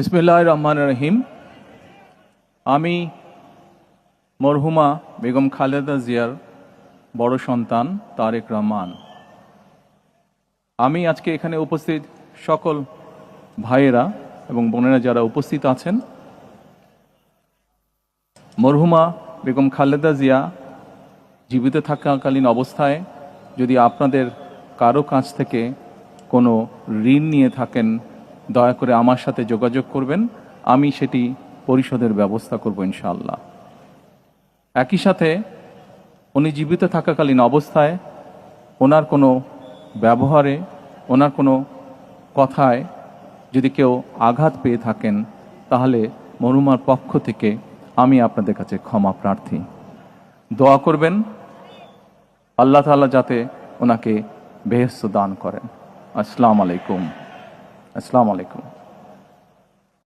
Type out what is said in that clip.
বিসমিল্লাহির রহমানির রহিম। আমি মরহুমা বেগম খালেদা জিয়ার বড় সন্তান তারেক রহমান। আমি আজকে এখানে উপস্থিত সকল ভাইয়েরা এবং বোনেরা যারা উপস্থিত আছেন, মরহুমা বেগম খালেদা জিয়া জীবিত থাকাকালীন অবস্থায় যদি আপনাদের কারো কাছ থেকে কোনো ঋণ নিয়ে থাকেন, দয়া করে আমার সাথে যোগাযোগ করবেন, আমি সেটি পরিশোধের ব্যবস্থা করব ইনশাআল্লাহ। একই সাথে উনি জীবিত থাকাকালীন অবস্থায় ওনার কোনো ব্যবহারে, ওনার কোনো কথায় যদি কেউ আঘাত পেয়ে থাকেন, তাহলে মরহুমার পক্ষ থেকে আমি আপনাদের কাছে ক্ষমা প্রার্থী। দোয়া করবেন আল্লাহ তাআলা যাতে ওনাকে বেহেশত দান করেন। আসসালামু আলাইকুম।